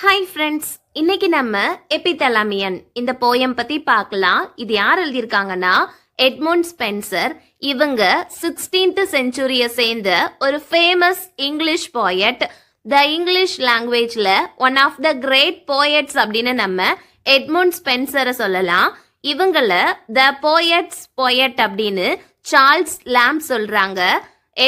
Hi friends, இன்னைக்கு நம்ம எபிதலாமியன் இந்த போயம் பத்தி பார்க்கலாம். இது யார் எழுதியிருக்காங்கன்னா எட்மund ஸ்பென்சர். இவங்க 16th செஞ்சுரியை சேர்ந்த ஒரு famous English poet. The English லாங்குவேஜ்ல one of the great poets அப்படின்னு நம்ம எட்மund ஸ்பென்சரை சொல்லலாம். இவங்கள த போயட்ஸ் போயட் அப்படின்னு சார்ல்ஸ் லாம் சொல்றாங்க.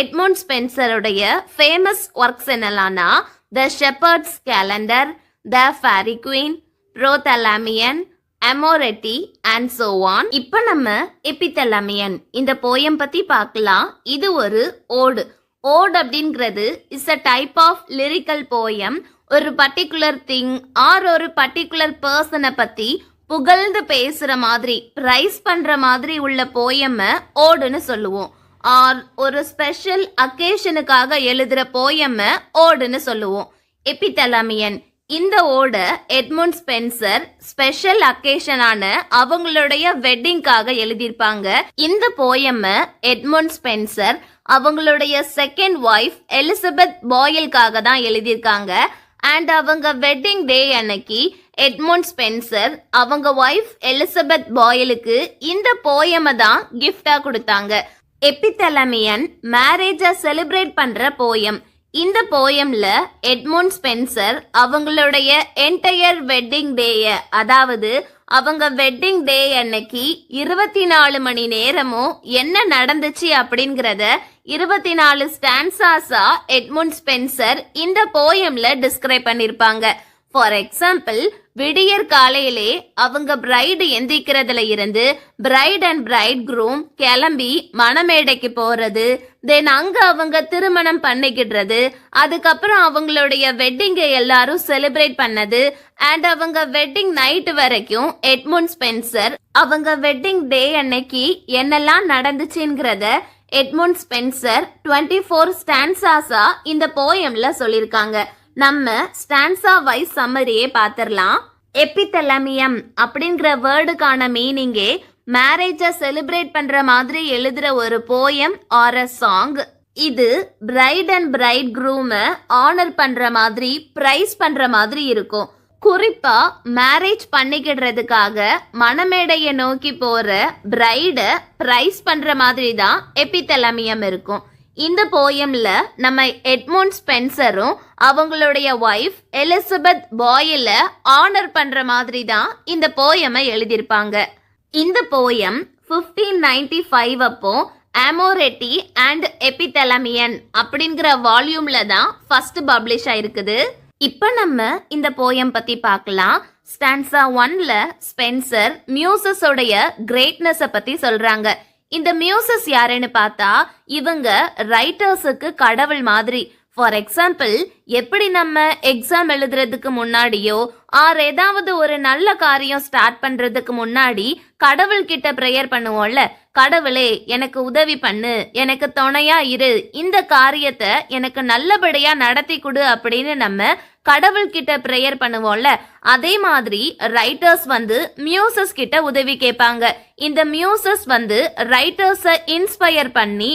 எட்மund ஸ்பென்சருடைய ஃபேமஸ் ஒர்க்ஸ் என்னலாம்னா the shepherd's calendar, the fairy queen, Prothalamion, Amoretti and so on. இப்போ நம்ம எபிதலாமியன் இந்த போயம் பத்தி பார்க்கலாம். இது ஒரு ஓடு. ஓடு அப்படிங்கிறது is a type of lyrical poem. ஒரு பர்டிகுலர் திங் ஆர் ஒரு பர்டிகுலர் பர்சனை பத்தி புகழ்ந்து பேசுற மாதிரி, பிரைஸ் பண்ற மாதிரி உள்ள போயம ஓடுன்னு சொல்லுவோம். ஆர் ஒரு ஸ்பெஷல் அக்கேஷனுக்காக எழுதுற போயம ஓடுன்னு சொல்லுவோம். எபிதலாமியன் இந்த ஓட எட்மund ஸ்பென்சர் ஸ்பெஷல் அக்கேஷனான அவங்களுடைய வெட்டிங்காக எழுதியிருப்பாங்க. இந்த போயம எட்மund ஸ்பென்சர் அவங்களுடைய செகண்ட் ஒய்ஃப் எலிசபெத் பாயிலுக்காக தான் எழுதியிருக்காங்க. அண்ட் அவங்க வெட்டிங் டே அன்னைக்கு எட்மund ஸ்பென்சர் அவங்க ஒய்ஃப் எலிசபெத் பாயிலுக்கு இந்த போயம தான் கிஃப்டா கொடுத்தாங்க. எபிதலாமியன் மேரேஜை செலிப்ரேட் பண்ற போயம். இந்த போயம்ல எட்மund ஸ்பென்சர் அவங்களுடைய என்டையர் வெட்டிங் டேய, அதாவது அவங்க வெட்டிங் டே அன்னைக்கு 24 மணி நேரமும் என்ன நடந்துச்சு அப்படிங்கறத 24 ஸ்டான்சாஸா எட்மund ஸ்பென்சர் இந்த போயம்ல டிஸ்கிரைப் பண்ணிருப்பாங்க. ஃபார் எக்ஸாம்பிள், விடியற் காலையிலே அவங்க பிரைடு எந்திக்கிறதுல இருந்து பிரைட் அண்ட் பிரைட் க்ரூம் கிளம்பி மணமேடைக்கு போறது, தென் அங்க அவங்க திருமணம் பண்ணிக்கிடுறது, அதுக்கப்புறம் அவங்களுடைய வெட்டிங்கை எல்லாரும் செலிப்ரேட் பண்ணது, அண்ட் அவங்க வெட்டிங் நைட் வரைக்கும் எட்மund ஸ்பென்சர் அவங்க வெட்டிங் டே அன்னைக்கு என்னெல்லாம் நடந்துச்சுங்கிறத எட்மund ஸ்பென்சர் 24 ஸ்டான்சாஸா இந்த போயம்ல சொல்லியிருக்காங்க. நம்ம ஸ்டான்சா வைஸ் சம்மரியே பார்த்திடலாம். எபிதலாமியம் அப்படிங்கிற வேர்டுக்கான மீனிங்கே மேரேஜை செலிப்ரேட் பண்ற மாதிரி எழுதுற ஒரு போயம் ஆர் அ சாங். இது பிரைட் அண்ட் பிரைட் க்ரூமை ஆனர் பண்ற மாதிரி, பிரைஸ் பண்ற மாதிரி இருக்கும். குறிப்பா மேரேஜ் பண்ணிக்கிடுறதுக்காக மணமேடைய நோக்கி போற பிரைட பிரைஸ் பண்ற மாதிரி தான் எபிதலாமியம் இருக்கும். இந்த போயம்ல நம்ம எட்மund ஸ்பென்சரும் அவங்களுடைய ஒய்ஃப் எலிசபெத் பாயில ஆனர் பண்ற மாதிரி தான் இந்த போயமை எழுதியிருப்பாங்க. இந்த போயம் 1595 அப்போ அமோரெட்டி அண்ட் எபிதலாமியன் அப்படிங்கிற வால்யூம்ல தான் ஃபர்ஸ்ட் பப்ளிஷ் ஆயிருக்குது. இப்போ நம்ம இந்த போயம் பத்தி பார்க்கலாம். ஸ்டான்சா 1ல ஸ்பென்சர் மியூசஸோடைய கிரேட்னஸை பத்தி சொல்றாங்க. இந்த மியூசஸ் யாருன்னு பார்த்தா இவங்க ரைட்டர்ஸுக்கு கடவுள் மாதிரி. ஃபார் எக்ஸாம்பிள், எப்படி நம்ம எக்ஸாம் எழுதுறதுக்கு முன்னாடியோ ஆர் ஏதாவது ஒரு நல்ல காரியம் ஸ்டார்ட் பண்றதுக்கு முன்னாடி கடவுள் கிட்ட ப்ரேயர் பண்ணுவோம்ல, கடவுளே எனக்கு உதவி பண்ணு, எனக்கு துணையா இரு, இந்த காரியத்தை எனக்கு நல்லபடியா நடத்தி கொடு அப்படின்னு நம்ம கடவுள் கிட்ட ப்ரேயர் பண்ணுவோம்ல, அதே மாதிரி ரைட்டர்ஸ் வந்து மியூசஸ் கிட்ட உதவி கேட்பாங்க. இந்த மியூசஸ் வந்து ரைட்டர்ஸை இன்ஸ்பயர் பண்ணி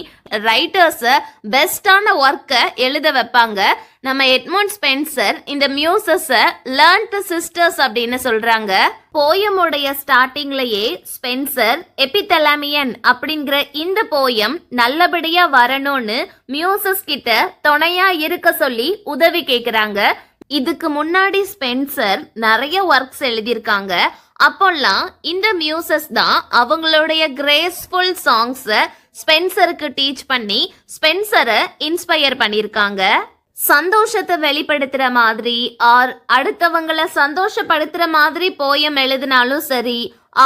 ரைட்டர்ஸை பெஸ்டான ஒர்க்கை எழுத வைப்பாங்க. நம்ம எட்மund ஸ்பென்சர் இந்த மியூசஸை லேர்ன்ட் சிஸ்டர்ஸ் அப்படின்னு சொல்றாங்க. போயமுடைய ஸ்டார்டிங்லயே ஸ்பென்சர் எபிதலாமியன் அப்படிங்கிற இந்த போயம் நல்லபடியா வரணும்னு மியூசஸ் கிட்ட துணையா இருக்க சொல்லி உதவி கேக்குறாங்க. இதுக்கு முன்னாடி ஸ்பென்சர் நிறைய ஒர்க்ஸ் எழுதியிருக்காங்க. அப்போல்லாம் இந்த மியூசஸ் தான் அவங்களுடைய கிரேஸ்ஃபுல் சாங்ஸை ஸ்பென்சருக்கு டீச் பண்ணி ஸ்பென்சரை இன்ஸ்பயர் பண்ணியிருக்காங்க. சந்தோஷத்தை வெளிப்படுத்துற மாதிரி ஆர் அடுத்தவங்களை சந்தோஷப்படுத்துற மாதிரி போயம் எழுதினாலும் சரி,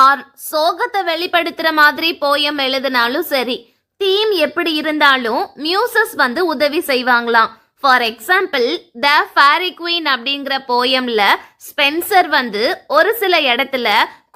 ஆர் சோகத்தை வெளிப்படுத்துற மாதிரி போயம் எழுதினாலும் சரி, தீம் எப்படி இருந்தாலும் மியூசஸ் வந்து உதவி செய்வாங்களாம். For example, the fairy queen அப்படிங்கிற போயம்ல ஸ்பென்சர் வந்து ஒரு சில இடத்துல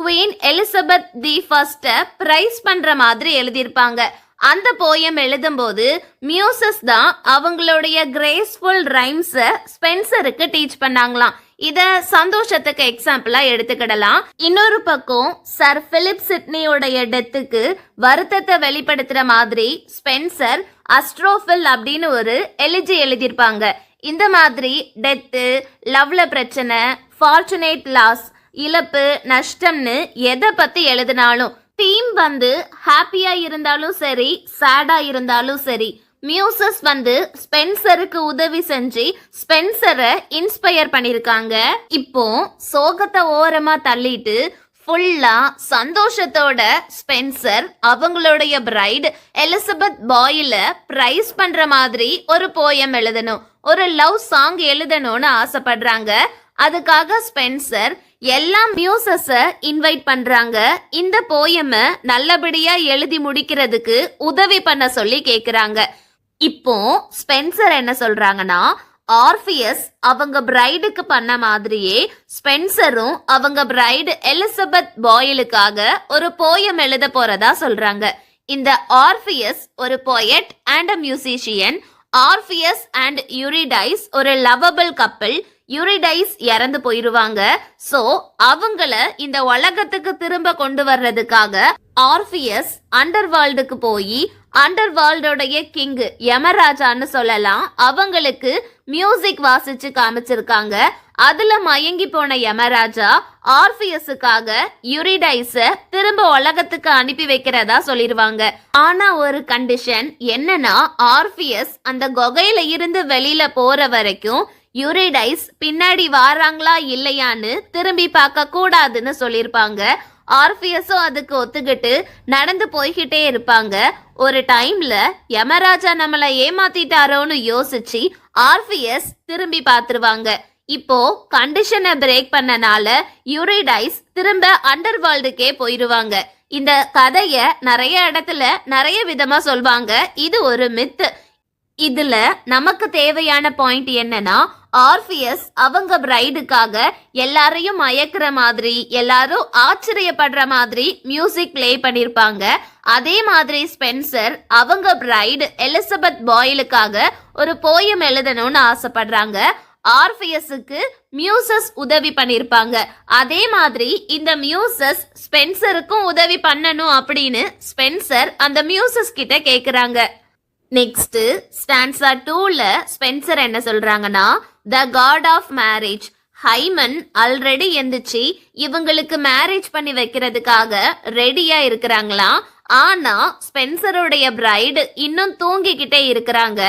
queen Elizabeth the first praise பண்ற மாதிரி எழுதியிருப்பாங்க. அந்த போயம் எழுதும்போது மியூசஸ் தான் அவங்களுடைய கிரேஸ்ஃபுல் ரைம்ஸை ஸ்பென்சருக்கு டீச் பண்ணாங்களாம். இத சந்தோஷத்துக்கு எக்ஸாம்பிளா எடுத்துக்கிடலாம். இன்னொரு பக்கம் சர் பிலிப் சிட்னியோடைய டெத்துக்கு வருத்தத்தை வெளிப்படுத்துற மாதிரி ஸ்பென்சர் அஸ்ட்ரோஃபில் அப்படின்னு ஒரு எலிஜி எழுதியிருப்பாங்க. இந்த மாதிரி டெத்து, லவ்ல பிரச்சனை, ஃபார்ச்சுனேட் லாஸ், இழப்பு, நஷ்டம்னு எதை பத்தி எழுதினாலும் தீம் வந்து ஹாப்பியா இருந்தாலும் சரி, சேடா இருந்தாலும் சரி, மியூசஸ் வந்து ஸ்பென்சருக்கு உதவி செஞ்சு ஸ்பென்சரை இன்ஸ்பயர் பண்ணிருக்காங்க. இப்போ சோகத்தை ஓரமா தள்ளிட்டு ஃபுல்லா சந்தோஷத்தோட ஸ்பென்சர் அவங்களுடைய பிரைட் எலிசபெத் பாயில பிரைஸ் பண்ற மாதிரி ஒரு போயம் எழுதணும், ஒரு லவ் சாங் எழுதணும்னு ஆசைப்படுறாங்க. அதுக்காக ஸ்பென்சர் எல்லா மியூசஸ இன்வைட் பண்றாங்க. இந்த போயம நல்லபடியா எழுதி முடிக்கிறதுக்கு உதவி பண்ண சொல்லி கேக்குறாங்க. இப்போ ஸ்பென்சர் என்ன சொல்றாங்கன்னா, ஆர்பியஸ் அவங்க பிரைடுக்கு பண்ண மாதிரியே ஸ்பென்சரும் அவங்க பிரைடு எலிசபெத் பாயிலுக்காக ஒரு போயம் எழுத போறதா சொல்றாங்க. இந்த ஆர்பியஸ் ஒரு poet and musician. Orpheus and Eurydice ஒரு லவபிள் கப்பிள். யூரிடைஸ் இறந்து போயிருவாங்க. சோ அவங்கள இந்த உலகத்துக்கு திரும்ப கொண்டு வர்றதுக்காக ஆர்பியஸ் அண்டர்வேர்ல்டுக்கு போய் அண்டர்வேர்ல்டோடைய கிங் யமராஜான்னு சொல்லலாம், அவங்களுக்கு மியூசிக் வாசிச்சு காமிச்சிருக்காங்க. அதுல மயங்கி போன யமராஜா ஆர்பியஸுக்காக யூரிடைஸ திரும்ப உலகத்துக்கு அனுப்பி வைக்கிறதா சொல்லிருவாங்க. ஆனா ஒரு கண்டிஷன் என்னன்னா, ஆர்பியஸ் அந்த குகையில இருந்து வெளியில போற வரைக்கும் யூரிடைஸ் பின்னாடி வாராங்களா இல்லையான்னு திரும்பி பார்க்க கூடாதுன்னு சொல்லிருப்பாங்க. ஆர்பியஸும் அதுக்கு ஒத்துக்கிட்டு நடந்து போய்கிட்டே இருப்பாங்க. ஒரு டைம்ல யமராஜா நம்மள ஏமாத்திட்டாரோன்னு யோசிச்சு ஆர்பியஸ் திரும்பி பார்த்துருவாங்க. இப்போ கண்டிஷனை பிரேக் பண்ணனால யூரிடைஸ் திரும்ப அண்டர்வேர்ல்டுக்கே போயிருவாங்க. இந்த கதைய நிறைய இடத்துல நிறைய விதமா சொல்வாங்க. இது ஒரு மித்து. இதுல நமக்கு தேவையான பாயிண்ட் என்னன்னா, ஆர்பியஸ் அவங்க பிரைடுக்காக எல்லாரையும் மயக்கிற மாதிரி, எல்லாரும் ஆச்சரியப்படுற மாதிரி மியூசிக் பிளே பண்ணிருப்பாங்க. அதே மாதிரி ஸ்பென்சர் அவங்க பிரைடு எலிசபெத் பாயிலுக்காக ஒரு போயம் எழுதணும்னு ஆசைப்படுறாங்க. ஆர்பியஸுக்கு மியூசஸ் உதவி பண்ணிருப்பாங்க. அதே மாதிரி இந்த மியூசஸ் ஸ்பென்சருக்கும் உதவி பண்ணணும் அப்படின்னு ஸ்பென்சர் அந்த மியூசஸ் கிட்ட கேக்குறாங்க. நெக்ஸ்ட் ஸ்டான்சா 2ல ஸ்பென்சர் என்ன சொல்றாங்கன்னா, the god of marriage Hymen already எந்திரிச்சு இவங்களுக்கு மேரேஜ் பண்ணி வைக்கிறதுக்காக ரெடியா இருக்கிறாங்களாம். ஆனா ஸ்பென்சருடைய பிரைடு இன்னும் தூங்கிக்கிட்டே இருக்கிறாங்க.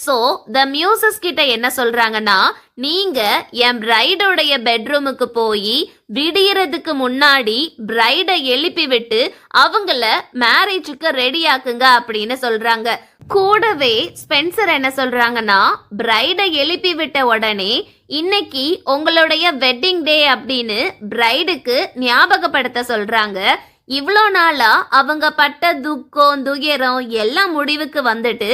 சோ த மியூசஸ் கிட்ட என்ன சொல்றாங்கன்னா, நீங்க என் பிரைடோடைய பெட்ரூமுக்கு போய் விடியறதுக்கு முன்னாடி பிரைடை எழுப்பி விட்டு அவங்கள மேரேஜுக்கு ரெடி ஆக்குங்க அப்படின்னு சொல்றாங்க. கூடவே ஸ்பென்சர் என்ன சொல்றாங்கன்னா, பிரைடை எழுப்பி விட்ட உடனே இன்னைக்கு உங்களுடைய வெட்டிங் டே அப்படின்னு பிரைடுக்கு ஞாபகப்படுத்த சொல்றாங்க. இவ்வளோ நாளா அவங்க பட்ட துக்கம் துயரம் எல்லாம் முடிவுக்கு வந்துட்டு,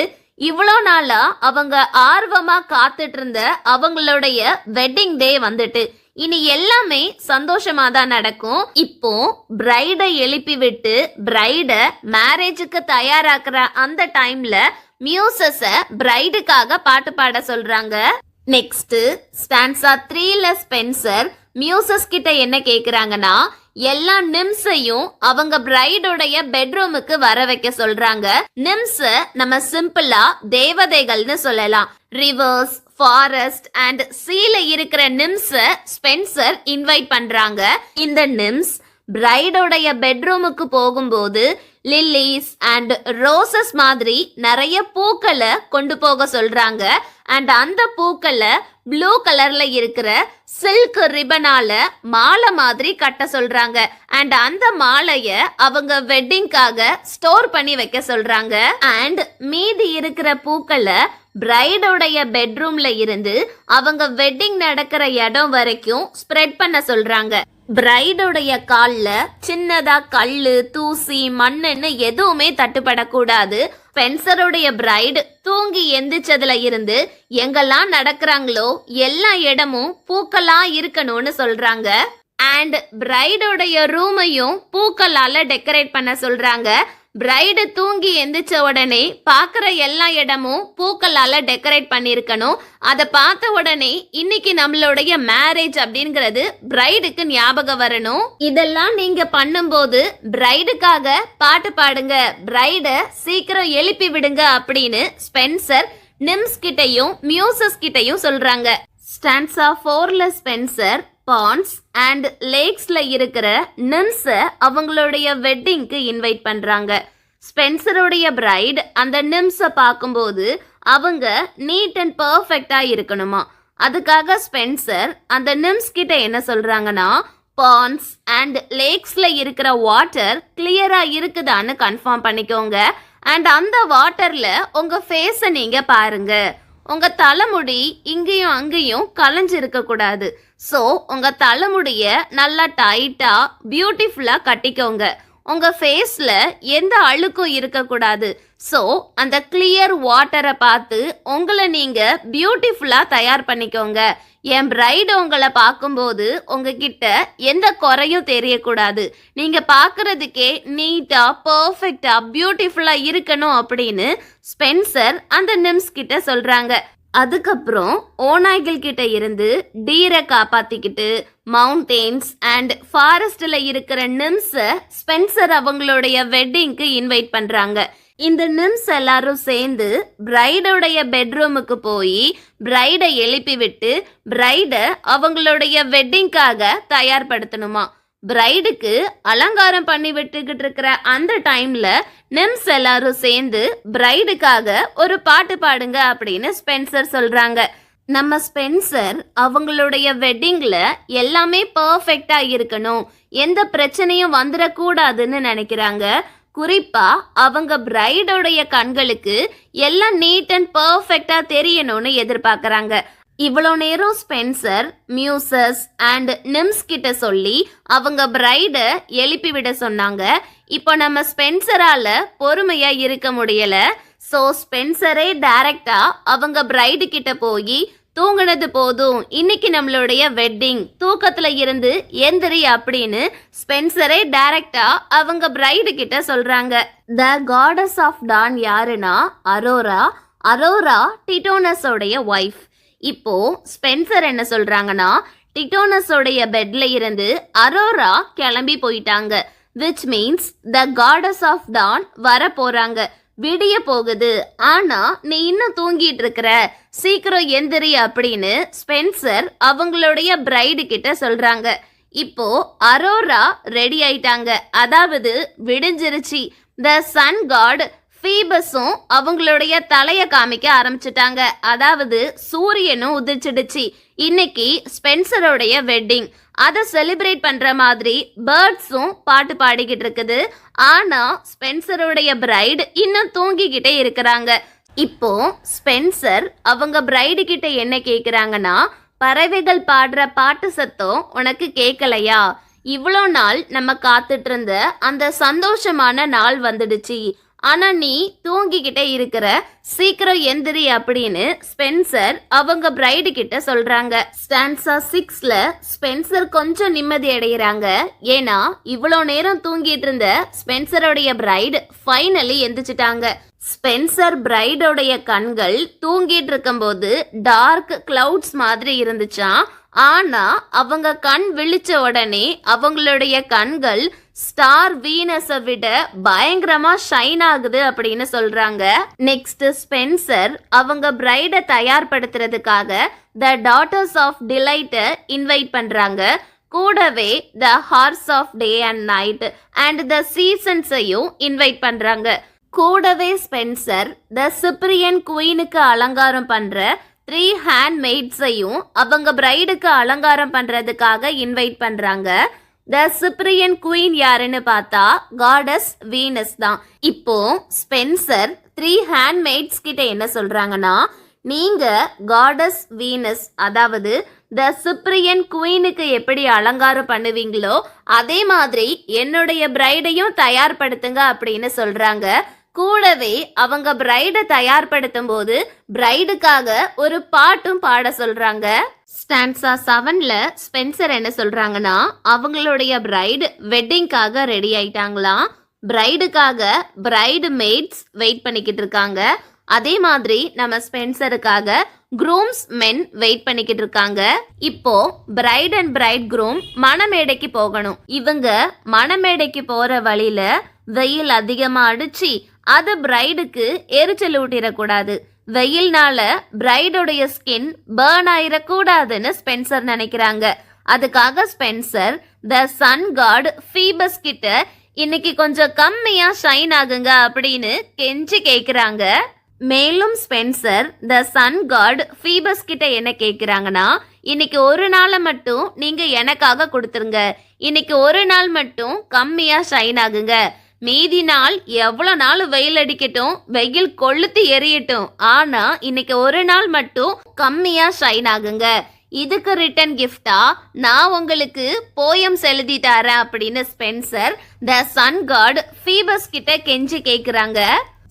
இவ்வளோ நாளா அவங்க ஆர்வமா காத்துட்டு இருந்த அவங்களுடைய வெட்டிங் டே வந்துட்டு இனி எல்லாமே சந்தோஷமா தான் நடக்கும். இப்போ பிரைடை எழுப்பி விட்டு பிரைட மேரேஜுக்கு தயாராக்குற அந்த டைம்ல மியூசஸ பிரைடுக்காக பாட்டு பாட சொல்றாங்க. நெக்ஸ்ட் ஸ்டான்சா 3ல ஸ்பென்சர் மியூசஸ் கிட்ட என்ன கேக்குறாங்கன்னா, எல்லா நிம்ஸையும் அவங்க பிரைடோடைய பெட்ரூமுக்கு வர வைக்க சொல்றாங்க. நிம்ஸ் நம்ம சிம்பிளா தேவதைகள்னு சொல்லலாம். ரிவர்ஸ், ஃபாரஸ்ட் அண்ட் சீல இருக்கிற நிம்ஸ ஸ்பென்சர் இன்வைட் பண்றாங்க. இந்த நிம்ஸ் பிரைடோடைய பெட்ரூமுக்கு போகும்போது லில்லிஸ் அண்ட் ரோசஸ் மாதிரி நிறைய பூக்களை கொண்டு போக சொல்றாங்க. அண்ட் அந்த பூக்களை ப்ளூ கலர்ல இருக்கிற சில்க் ரிபனால மாலை மாதிரி கட்ட சொல்றாங்க. அண்ட் அந்த மாலைய அவங்க வெட்டிங்காக ஸ்டோர் பண்ணி வைக்க சொல்றாங்க. அண்ட் மீதி இருக்கிற பூக்களை பிரைடோடைய பெட்ரூம்ல இருந்து அவங்க வெட்டிங் நடக்கிற இடம் வரைக்கும் ஸ்ப்ரெட் பண்ண சொல்றாங்க. பிரைடோடைய கால்ல சின்னதா கல்லு, தூசி, மண்ணுன்னு எதுவுமே தட்டுப்படக்கூடாது. ஸ்பென்சருடைய பிரைடு தூங்கி எந்திரிச்சதுல இருந்து எங்கெல்லாம் நடக்கிறாங்களோ எல்லா இடமும் பூக்களா இருக்கணும்னு சொல்றாங்க. அண்ட் பிரைடோடைய ரூமையும் பூக்களால டெக்கரேட் பண்ண சொல்றாங்க. பிரைடு தூங்கி எந்திரிச்ச உடனே பாக்குற எல்லா இடமும் பூக்களால டெக்கரேட் பண்ணிருக்கணும். அதை பார்த்த உடனே இன்னைக்கு நம்மளுடைய மேரேஜ் அப்படிங்கிறது பிரைடுக்கு ஞாபகம் வரணும். இதெல்லாம் நீங்க பண்ணும்போது பிரைடுக்காக பாட்டு பாடுங்க, பிரைட சீக்கிரம் எழுப்பி விடுங்க அப்படின்னு ஸ்பென்சர் நிம்ஸ் கிட்டையும் மியூசஸ் கிட்டையும் சொல்றாங்க. ஸ்டான்ஸா 4ல ஸ்பென்சர் பாண்ட்ஸ் அண்ட் லேக்ஸ்ல இருக்கிற நிம்ஸ அவங்களுடைய வெட்டிங்க்கு இன்வைட் பண்றாங்க. ஸ்பென்சருடைய பிரைட் அந்த நிம்ஸ பார்க்கும்போது அவங்க நீட் அண்ட் பர்ஃபெக்டா இருக்கணுமா. அதுக்காக ஸ்பென்சர் அந்த நிம்ஸ் கிட்ட என்ன சொல்றாங்கன்னா, பாண்ட்ஸ் அண்ட் லேக்ஸ்ல இருக்கிற வாட்டர் கிளியரா இருக்குதான்னு கன்ஃபார்ம் பண்ணிக்கோங்க. அண்ட் அந்த வாட்டர்ல உங்க ஃபேஸை நீங்க பாருங்க. உங்க தலைமுடி இங்கேயும் அங்கேயும் கலைஞ்சிருக்க கூடாது. ஸோ உங்க தலைமுடிய நல்லா டைட்டா பியூட்டிஃபுல்லா கட்டிக்கோங்க. உங்க ஃபேஸ்ல எந்த அழுக்கும் இருக்கக்கூடாது. ஸோ அந்த கிளியர் வாட்டரை பார்த்து உங்களை நீங்க பியூட்டிஃபுல்லா தயார் பண்ணிக்கோங்க. என் பிரைடு உங்களை பார்க்கும்போது உங்ககிட்ட எந்த குறையும் தெரியக்கூடாது. நீங்க பார்க்கறதுக்கே நீட்டா பர்ஃபெக்டா பியூட்டிஃபுல்லா இருக்கணும் அப்படின்னு ஸ்பென்சர் அந்த நிம்ஸ் கிட்ட சொல்றாங்க. அதுக்கப்புறம் ஓநாய்கள் கிட்ட இருந்து டீரை காப்பாத்திக்கிட்டு மவுண்டெயின்ஸ் அண்ட் ஃபாரஸ்ட்ல இருக்கிற நிம்ஸ ஸ்பென்சர் அவங்களுடைய வெட்டிங்க்கு இன்வைட் பண்றாங்க. இந்த நிம்ஸ் எல்லாரும் சேர்ந்து பிரைடோடைய பெட்ரூமுக்கு போய் பிரைடை எழுப்பி விட்டு பிரைடை அவங்களுடைய வெட்டிங்காக தயார்படுத்தணுமா. பிரைடுக்கு அலங்காரம் பண்ணி விட்டுக்கிட்டு இருக்கிற அந்த டைம்ல நிம்ஸ் எல்லாரும் சேர்ந்து பிரைடுக்காக ஒரு பாட்டு பாடுங்க அப்படின்னு ஸ்பென்சர் சொல்றாங்க. நம்ம ஸ்பென்சர் அவங்களுடைய வெட்டிங்ல எல்லாமே பர்ஃபெக்டா இருக்கணும், எந்த பிரச்சனையும் வந்துடக்கூடாதுன்னு நினைக்கிறாங்க. குறிப்பா அவங்க பிரைடோடைய கண்களுக்கு எல்லாம் நீட் அண்ட் பர்ஃபெக்டா தெரியணும்னு எதிர்பார்க்கறாங்க. இவ்வளோ நேரம் ஸ்பென்சர் மியூசஸ் அண்ட் நிம்ஸ் கிட்ட சொல்லி அவங்க பிரைட எழுப்பி விட சொன்னாங்க. இப்போ நம்ம ஸ்பென்சரால பொறுமையா இருக்க முடியல. ஸோ ஸ்பென்சரே டைரக்டா அவங்க பிரைடு கிட்ட போய் தூங்குனது போதும், இன்னைக்கு நம்மளுடைய வெட்டிங், தூக்கத்துல இருந்து எந்திரி அப்படின்னு ஸ்பென்சரே டைரக்டா அவங்க பிரைடு கிட்ட சொல்றாங்க. த காடஸ் ஆஃப் டான் யாருன்னா அரோரா. அரோரா டிட்டோனஸோடைய ஒய்ஃப். இப்போ ஸ்பென்சர் என்ன சொல்றாங்கன்னா, டிட்டோனஸோடைய பெட்ல இருந்து அரோரா கிளம்பி போயிட்டாங்க. Which means the goddess of dawn வர போறாங்க. விடிய போகுது, ஆனா நீ இன்னும் தூங்கிட்டு இருக்கிற, சீக்கிரம் எந்திரி அப்படின்னு ஸ்பென்சர் அவங்களுடைய பிரைடு கிட்ட சொல்றாங்க. இப்போ அரோரா ரெடி ஆயிட்டாங்க, அதாவது விடிஞ்சிருச்சு. த சன் காட் ஃபீபஸும் அவங்களுடைய தலைய காமிக்க ஆரம்பிச்சிட்டாங்க, அதாவது சூரியனும் உதிச்சிடுச்சு. இன்னைக்கு ஸ்பென்சரோடைய வெட்டிங், அதை செலிப்ரேட் பண்ற மாதிரி பேர்ட்ஸும் பாட்டு பாடிக்கிட்டு இருக்குது. ஆனா ஸ்பென்சருடைய பிரைடு இன்னும் தூங்கிக்கிட்டே இருக்கிறாங்க. இப்போ ஸ்பென்சர் அவங்க பிரைடு கிட்ட என்ன கேக்குறாங்கன்னா, பறவைகள் பாடுற பாட்டு சத்தம் உனக்கு கேட்கலையா? இவ்வளோ நாள் நம்ம காத்துட்டு இருந்த அந்த சந்தோஷமான நாள் வந்துடுச்சு, ஆனா நீ தூங்கிக்கிட்டே இருக்கிற, சீக்கிரம் எந்திரி அப்படின்னு ஸ்பென்சர் அவங்க பிரைடு கிட்ட சொல்றாங்க. ஸ்டான்ஸா 6ல ஸ்பென்சர் கொஞ்சம் நிம்மதி அடைகிறாங்க. ஏன்னா இவ்வளோ நேரம் தூங்கிட்டு இருந்த ஸ்பென்சரோடைய பிரைடு ஃபைனலி எந்திரிச்சிட்டாங்க. ஸ்பென்சர் பிரைடோடைய கண்கள் தூங்கிட்டு இருக்கும்போது டார்க் கிளவுட்ஸ் மாதிரி இருந்துச்சாம். ஆனா அவங்க கண் விழிச்ச உடனே அவங்களுடைய கண்கள் ஸ்டார் வீனஸை விட பயங்கரமா ஷைன் ஆகுது அப்படின்னு சொல்றாங்க. நெக்ஸ்ட் ஸ்பென்சர் அவங்க பிரைடை தயார்படுத்துறதுக்காக த டாட்டர்ஸ் ஆஃப் டிலைட்டை இன்வைட் பண்றாங்க. கூடவே the hours of day and night and the சீசன்ஸையும் இன்வைட் பண்றாங்க. கூடவே ஸ்பென்சர் த சிப்ரியன் குயினுக்கு அலங்காரம் பண்ற 3 ஹேண்ட் மெய்ட்ஸையும் அவங்க பிரைடுக்கு அலங்காரம் பண்றதுக்காக இன்வைட் பண்றாங்க. த சிப்ரியன் குயின் யாருன்னு பார்த்தா காடஸ் வீனஸ் தான். இப்போ ஸ்பென்சர் 3 ஹேண்ட் மெய்ட்ஸ் கிட்ட என்ன சொல்றாங்கன்னா, நீங்க காடஸ் வீனஸ், அதாவது த சிப்ரியன் குயினுக்கு எப்படி அலங்காரம் பண்ணுவீங்களோ அதே மாதிரி என்னுடைய பிரைடையும் தயார்படுத்துங்க அப்படின்னு சொல்றாங்க. கூடவே அவங்க பிரைடை தயார்படுத்தும் போது பிரைடுக்காக ஒரு பாட்டும் பாட சொல்றாங்க. ஸ்டான்ஸா 7ல ஸ்பென்சர் என்ன சொல்றாங்கன்னா, அவங்களுடைய பிரைடு வெட்டிங்காக ரெடி ஆயிட்டாங்களாம். பிரைடுக்காக பிரைடு மேட்ஸ் வெயிட் பண்ணிக்கிட்டு இருக்காங்க. அதே மாதிரி நம்ம ஸ்பென்சருக்காக க்ரூம்ஸ் மென் வெயிட் பண்ணிக்கிட்டு இருக்காங்க. இப்போ பிரைட் அண்ட் பிரைட் க்ரூம் மணமேடைக்கு போகணும். இவங்க மணமேடைக்கு போற வழியில வெயில் அதிகமா அடிச்சு அது பிரைடுக்கு எரிச்சல் ஊட்டிடக்கூடாது. வெயில்னால பிரைடோடைய ஸ்கின் பேர்ன் ஆயிடக்கூடாதுன்னு ஸ்பென்சர் நினைக்கிறாங்க. அதுக்காக ஸ்பென்சர் த சன் காட் ஃபீபஸ் கிட்ட இன்னைக்கு கொஞ்சம் கம்மியா ஷைன் ஆகுங்க அப்படின்னு கெஞ்சி கேக்குறாங்க. மேலும் ஸ்பென்சர் த சன் காட் ஃபீபஸ் கிட்ட என்ன கேக்குறாங்கன்னா, இன்னைக்கு ஒரு நாளை மட்டும் நீங்க எனக்காக கொடுத்துருங்க, இன்னைக்கு ஒரு நாள் மட்டும் கம்மியா ஷைன் ஆகுங்க, மீதி நாள் எவ்வளவு நாள் வெயில் அடிக்கட்டும், வெயில் கொளுத்து எரியட்டும், ஆனா இன்னைக்கு ஒரு நாள் மட்டும் கம்மியா ஷைன் ஆகுங்க, இதுக்கு ரிட்டன் கிஃப்டா நான் உங்களுக்கு போயம்ஸ் எழுதி தரேன் அப்படின்னு ஸ்பென்சர் த சன் காட் ஃபீபஸ் கிட்ட கெஞ்சி கேக்குறாங்க.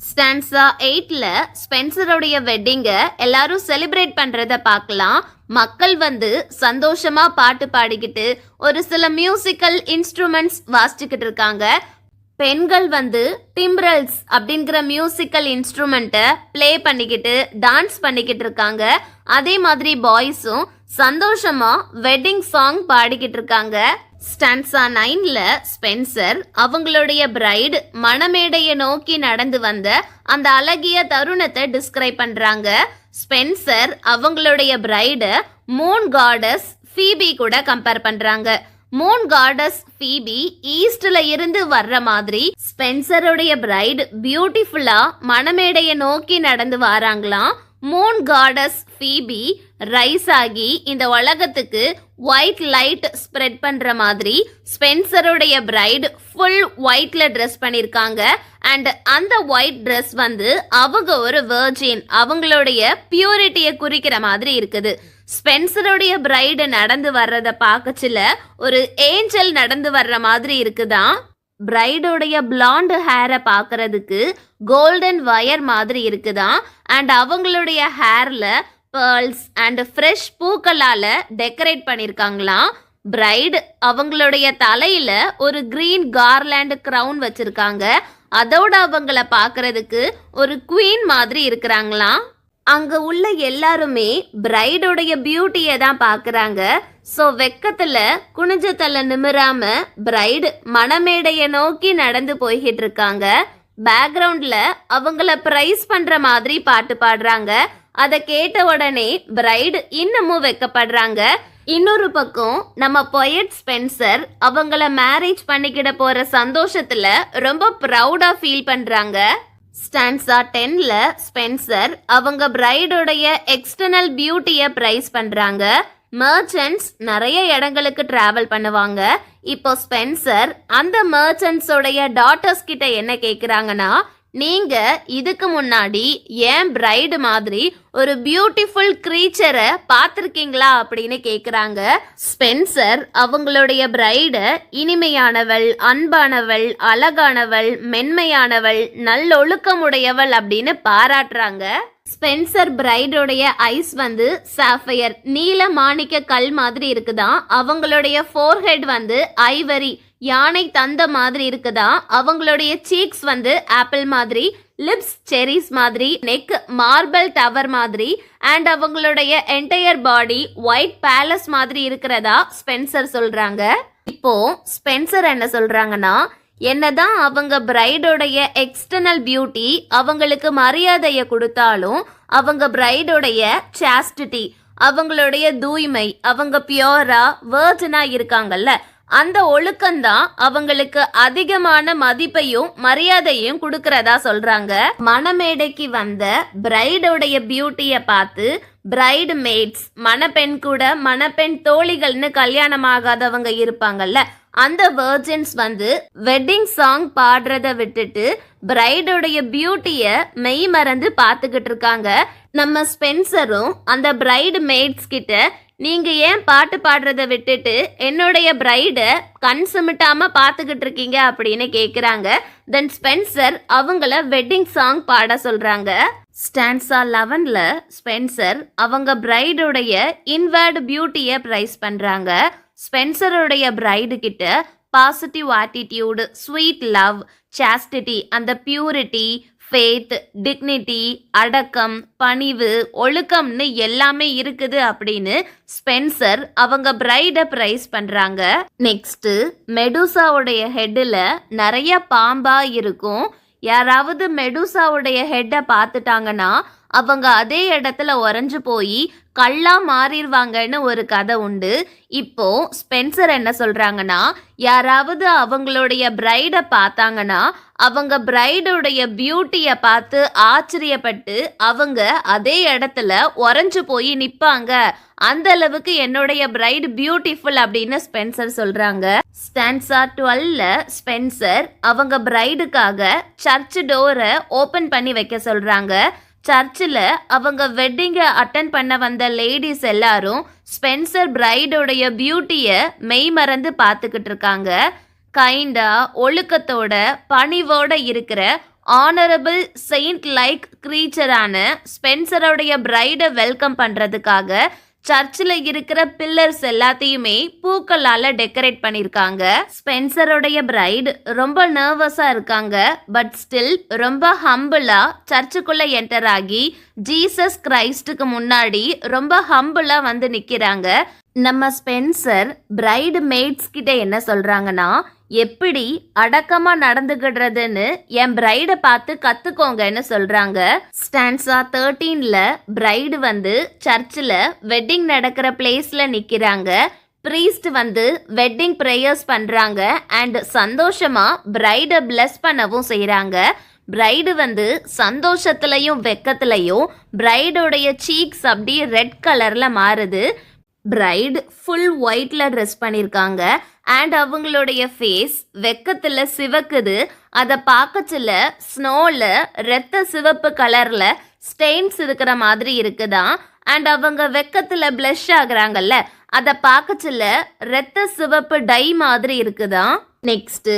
ஸ்டான்ஸா 8ல ஸ்பென்சருடைய வெட்டிங்க எல்லாரும் செலிப்ரேட் பண்றத பார்க்கலாம். மக்கள் வந்து சந்தோஷமா பாட்டு பாடிக்கிட்டு ஒரு சில மியூசிக்கல் இன்ஸ்ட்ருமெண்ட்ஸ் வாசிச்சுக்கிட்டு இருக்காங்க. பெண்கள் வந்து டிம்ப்ரல்ஸ் அப்படிங்கிற மியூசிக்கல் இன்ஸ்ட்ருமெண்ட்டை ப்ளே பண்ணிக்கிட்டு டான்ஸ் பண்ணிக்கிட்டு இருக்காங்க. அதே மாதிரி பாய்ஸும் சந்தோஷமா வெட்டிங் சாங் பாடிக்கிட்டு இருக்காங்க. ஸ்டான்ஸா 9ல ஸ்பென்சர் அவங்களுடைய பிரைடு மணமேடையை நோக்கி நடந்து வந்த அந்த அழகிய தருணத்தை டிஸ்கிரைப் பண்றாங்க. ஸ்பென்சர் அவங்களுடைய பிரைட மூன் காடஸ் ஃபீபி கூட கம்பேர் பண்றாங்க. மூன் காடஸ் ஃபீபி ஈஸ்ட்ல இருந்து வர்ற மாதிரி ஸ்பென்சருடைய பிரைட் பியூட்டிஃபுல்லா மணமேடையை நோக்கி நடந்து வராங்களாம். மூன் காடஸ் ஃபீபி ரைஸ் ஆகி இந்த உலகத்துக்கு ஒயிட் லைட் ஸ்ப்ரெட் பண்ற மாதிரி ஸ்பென்சருடைய பிரைட் ஃபுல் ஒயிட்ல ட்ரெஸ் பண்ணிருக்காங்க. அண்ட் அந்த ஒயிட் ட்ரெஸ் வந்து அவங்க ஒரு வெர்ஜின், அவங்களுடைய பியூரிட்டியை குறிக்கிற மாதிரி இருக்குது. ஸ்பென்சருடைய பிரைடு நடந்து வர்றத பார்க்கச்சில ஒரு ஏஞ்சல் நடந்து வர்ற மாதிரி இருக்குதான். பிரைடோடைய பிளாண்ட் ஹேரை பார்க்கறதுக்கு கோல்டன் வயர் மாதிரி இருக்குதான். அண்ட் அவங்களுடைய ஹேர்ல பேர்ல்ஸ் அண்ட் ஃப்ரெஷ் பூக்களால டெக்கரேட் பண்ணிருக்காங்களாம். பிரைடு அவங்களுடைய தலையில ஒரு கிரீன் கார்லாண்ட் கிரவுன் வச்சிருக்காங்க. அதோட அவங்கள பார்க்கறதுக்கு ஒரு குவீன் மாதிரி இருக்கிறாங்களாம். அங்க உள்ள எல்லாருமே பிரைடோடைய பியூட்டியை தான் பார்க்கறாங்க. ஸோ வெக்கத்துல குனிஞ்ச தலை நிமிராம பிரைடு மணமேடையை நோக்கி நடந்து போய்கிட்டு இருக்காங்க. பேக்ரவுண்ட்ல அவங்கள பிரைஸ் பண்ற மாதிரி பாட்டு பாடுறாங்க. அதை கேட்ட உடனே பிரைடு இன்னமும் வெக்கப்படுறாங்க. இன்னொரு பக்கம் நம்ம பொயட் ஸ்பென்சர் அவங்கள மேரேஜ் பண்ணிக்கிட போற சந்தோஷத்துல ரொம்ப ப்ரௌடா ஃபீல் பண்றாங்க. ஸ்டான்ஸா 10ல ஸ்பென்சர் அவங்க பிரைடோடைய எக்ஸ்டர்னல் பியூட்டியை பிரைஸ் பண்றாங்க. மர்ச்சன்ட்ஸ் நிறைய இடங்களுக்கு டிராவல் பண்ணுவாங்க. இப்போ ஸ்பென்சர் அந்த மர்ச்சன்ட்ஸோடைய டாட்டர்ஸ் கிட்ட என்ன கேக்குறாங்கன்னா, நீங்க இதுக்கு முன்னாடி ஏன் பிரைடு மாதிரி ஒரு பியூட்டிஃபுல் கிரீச்சரை பார்த்திருக்கீங்களா அப்படின்னு கேக்குறாங்க. ஸ்பென்சர் அவங்களுடைய பிரைட இனிமையானவள், அன்பானவள், அழகானவள், மென்மையானவள், நல்லொழுக்கமுடையவள் அப்படின்னு பாராட்டுறாங்க. ஸ்பென்சர் பிரைடோடைய ஐஸ் வந்து சாஃபயர், நீல மாணிக்க கல் மாதிரி இருக்குதான். அவங்களுடைய ஃபோர்ஹெட் வந்து ஐவரி, யானை தந்த மாதிரி இருக்குதா. அவங்களுடைய சீக்ஸ் வந்து ஆப்பிள் மாதிரி, லிப்ஸ் செரிஸ் மாதிரி, நெக் மார்பிள் டவர் மாதிரி, அண்ட் அவங்களுடைய என்டையர் பாடி ஒயிட் பேலஸ் மாதிரி இருக்கிறதா ஸ்பென்சர் சொல்றாங்க. இப்போ ஸ்பென்சர் என்ன சொல்றாங்கன்னா, என்னதான் அவங்க பிரைடோடைய எக்ஸ்டர்னல் பியூட்டி அவங்களுக்கு மரியாதையை கொடுத்தாலும் அவங்க பிரைடோடைய சாஸ்டிட்டி, அவங்களுடைய தூய்மை, அவங்க பியோரா வேர்ஜனா இருக்காங்கல்ல, அந்த ஒழுக்கம்தான் அவங்களுக்கு அதிகமான மதிப்பையும் மரியாதையும் கொடுக்கறதா சொல்றாங்க. மணமேடைக்கு வந்த பிரைடோடைய பியூட்டியை பார்த்து பிரைடு மேட்ஸ், மணப்பெண் கூட மணப்பெண் தோழிகள்னு கல்யாணம் ஆகாதவங்க இருப்பாங்கல்ல, அந்த வெர்ஜின்ஸ் வந்து வெட்டிங் சாங் பாடுறத விட்டுட்டு பிரைடோடைய பியூட்டிய மெய் மறந்து பார்த்துக்கிட்டு இருக்காங்க. நம்ம ஸ்பென்சரும் அந்த பிரைடு மேட்ஸ் கிட்ட, நீங்க ஏன் பாட்டு பாடுறத விட்டுட்டு என்னுடைய பிரைட கண் சிமிட்டாம பார்த்துக்கிட்டு இருக்கீங்க அப்படின்னு கேக்குறாங்க. தென் ஸ்பென்சர் அவங்கள வெட்டிங் சாங் பாட சொல்றாங்க. ஸ்டான்ஸா 11ல ஸ்பென்சர் அவங்க பிரைடோடைய இன்வர்ட் பியூட்டியை பிரைஸ் பண்றாங்க. ஸ்பென்சருடைய பிரைடு கிட்ட positive attitude, sweet love, chastity, அந்த பியூரிட்டி, ஃபேத், டிக்னிட்டி, அடக்கம், பணிவு, ஒழுக்கம்னு எல்லாமே இருக்குது அப்படின்னு ஸ்பென்சர் அவங்க பிரைட பிரைஸ் பண்றாங்க. நெக்ஸ்ட் மெடூசாவுடைய ஹெட்ல நிறைய பாம்பா இருக்கும். யாராவது மெடூசாவுடைய ஹெட்டை பார்த்துட்டாங்கன்னா அவங்க அதே இடத்துல உறைஞ்சு போய் கல்லா மாறிடுவாங்கன்னு ஒரு கதை உண்டு. இப்போ ஸ்பென்சர் என்ன சொல்றாங்கன்னா, யாராவது அவங்களுடைய பிரைடை பார்த்தாங்கன்னா அவங்க பிரைடுடைய பியூட்டியை பார்த்து ஆச்சரியப்பட்டு அவங்க அதே இடத்துல உறைஞ்சு போய் நிப்பாங்க. அந்த அளவுக்கு என்னுடைய பிரைடு பியூட்டிஃபுல் அப்படின்னு ஸ்பென்சர் சொல்றாங்க. ஸ்டான்ஸா 12ல ஸ்பென்சர் அவங்க பிரைடுக்காக சர்ச் டோரை ஓபன் பண்ணி வைக்க சொல்றாங்க. சர்ச்சில் அவங்க வெட்டிங்கை அட்டன் பண்ண வந்த லேடிஸ் எல்லாரும் ஸ்பென்சர் பிரைடோடைய பியூட்டியை மெய் மறந்து பார்த்துக்கிட்டு இருக்காங்க. கைண்டா ஒழுக்கத்தோட பணிவோட இருக்கிற ஆனரபிள் செயின்ட் லைக் கிரீச்சரான ஸ்பென்சரோடைய பிரைடை வெல்கம் பண்ணுறதுக்காக சர்ச்சில் இருக்கிற பில்லர்ஸ் எல்லாத்தையுமே பூக்களால் டெக்கரேட் பண்ணியிருக்காங்க. ஸ்பென்சரோடைய பிரைடு ரொம்ப நர்வஸாக இருக்காங்க. பட் ஸ்டில் ரொம்ப ஹம்பிளாக சர்ச்சுக்குள்ளே என்டர் ஆகி ஜீசஸ் கிரைஸ்டுக்கு முன்னாடி ரொம்ப ஹம்பிளாக வந்து நிற்கிறாங்க. நம்ம ஸ்பென்சர் பிரைடு மேட்ஸ் கிட்ட என்ன சொல்கிறாங்கன்னா, எப்படி அடக்கமாக நடந்துக்கிடுறதுன்னு என் பிரைடை பார்த்து கற்றுக்கோங்கன்னு சொல்கிறாங்க. ஸ்டான்ஸா 13ல பிரைடு வந்து சர்ச்சில் வெட்டிங் நடக்கிற பிளேஸில் நிற்கிறாங்க. ப்ரீஸ்ட் வந்து வெட்டிங் ப்ரேயர்ஸ் பண்ணுறாங்க அண்ட் சந்தோஷமாக பிரைடை பிளஸ் பண்ணவும் செய்கிறாங்க. பிரைடு வந்து சந்தோஷத்துலையும் வெக்கத்துலையும் பிரைடோடைய சீக்ஸ் அப்படி ரெட் கலரில் மாறுது. பிரைடு ஃபுல் ஒயிட்டில் ட்ரெஸ் பண்ணியிருக்காங்க அண்ட் அவங்களுடைய ஃபேஸ் வெக்கத்தில் சிவக்குது. அதை பார்க்கச்சில ஸ்னோவில் ரத்த சிவப்பு கலரில் ஸ்டெயின்ஸ் இருக்கிற மாதிரி இருக்குதான். அண்ட் அவங்க வெக்கத்தில் ப்ளஷ் ஆகுறாங்கல்ல, அதை பார்க்கச்சில ரத்த சிவப்பு டை மாதிரி இருக்குதான். நெக்ஸ்ட்டு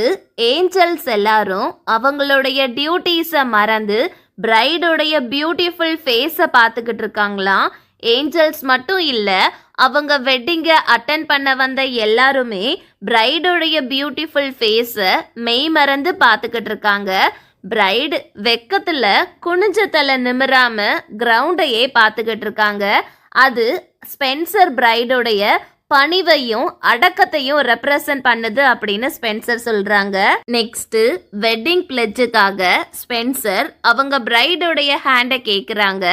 ஏஞ்சல்ஸ் எல்லாரும் அவங்களுடைய டியூட்டிஸை மறந்து பிரைடோடைய பியூட்டிஃபுல் ஃபேஸை பார்த்துக்கிட்டு இருக்காங்களாம். ஏஞ்சல்ஸ் மட்டும் இல்லை, அவங்க வெட்டிங்கை அட்டன் பண்ண வந்த எல்லாருமே பிரைடோடைய பியூட்டிஃபுல் ஃபேஸை மெய் மறந்து பார்த்துக்கிட்டு இருக்காங்க. பிரைடு வெக்கத்தில் குனிஞ்ச தலை நிமிராம கிரவுண்டையே பார்த்துக்கிட்டு இருக்காங்க. அது ஸ்பென்சர் பிரைடோடைய பணிவையும் அடக்கத்தையும் ரெப்ரசன்ட் பண்ணுது அப்படின்னு ஸ்பென்சர் சொல்றாங்க. நெக்ஸ்ட் வெட்டிங் பிளெட்ஜுக்காக ஸ்பென்சர் அவங்க பிரைடோடைய ஹேண்டை கேட்குறாங்க.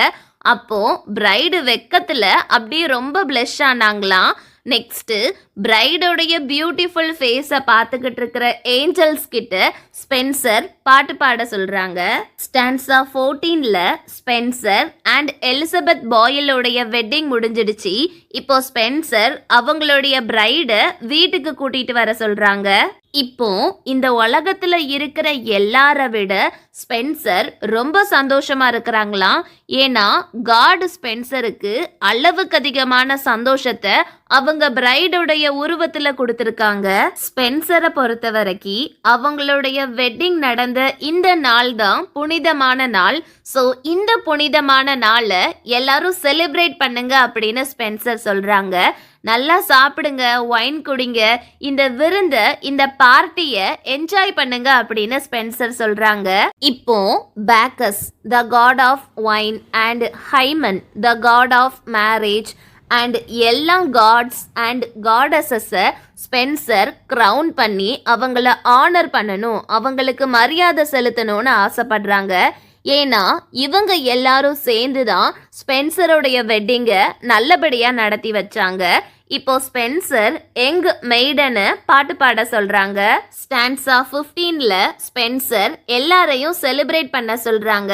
அப்போ பிரைடு வெக்கத்தில் அப்படியே ரொம்ப பிளஷ் ஆனாங்களாம். நெக்ஸ்ட்டு பிரைடோடைய பியூட்டிஃபுல் ஃபேஸை பார்த்துக்கிட்டு இருக்கிற ஏஞ்சல்ஸ் கிட்ட ஸ்பென்சர் பாட்டு பாட சொல்கிறாங்க. ஸ்டான்ஸா 14ல ஸ்பென்சர் அண்ட் எலிசபெத் பாயிலோடைய வெட்டிங் முடிஞ்சிடுச்சு. இப்போ ஸ்பென்சர் அவங்களுடைய பிரைடை வீட்டுக்கு கூட்டிகிட்டு வர சொல்கிறாங்க. இப்போ இந்த உலகத்துல இருக்கிற எல்லார விட ஸ்பென்சர் ரொம்ப சந்தோஷமா இருக்கிறாங்களாம். ஏன்னா காட் ஸ்பென்சருக்கு அளவுக்கு அதிகமான சந்தோஷத்தை அவங்க பிரைடோடைய உருவத்துல கொடுத்துருக்காங்க. ஸ்பென்சரை பொறுத்த வரைக்கும் அவங்களுடைய வெட்டிங் நடந்த இந்த நாள் தான் புனிதமான நாள். ஸோ இந்த புனிதமான நாளை எல்லாரும் செலிப்ரேட் பண்ணுங்க அப்படின்னு ஸ்பென்சர் சொல்றாங்க. நல்லா சாப்பிடுங்க, ஒயின் குடிங்க, இந்த விருந்த இந்த பார்ட்டியை என்ஜாய் பண்ணுங்க அப்படின்னு ஸ்பென்சர் சொல்றாங்க. இப்போ Bacchus the god of wine and Hymen the god of marriage and எல்லா காட்ஸ் அண்ட் காடஸஸை ஸ்பென்சர் க்ரவுன் பண்ணி அவங்கள ஆனர் பண்ணணும், அவங்களுக்கு மரியாதை செலுத்தணும்னு ஆசைப்படுறாங்க. ஏன்னா இவங்க எல்லாரும் சேர்ந்து தான் ஸ்பென்சருடைய வெட்டிங்கை நல்லபடியாக நடத்தி வச்சாங்க. இப்போ ஸ்பென்சர் யங் மெய்டனை பாட்டு பாட சொல்றாங்க. ஸ்டான்ஸா 15ல ஸ்பென்சர் எல்லாரையும் செலிப்ரேட் பண்ண சொல்றாங்க.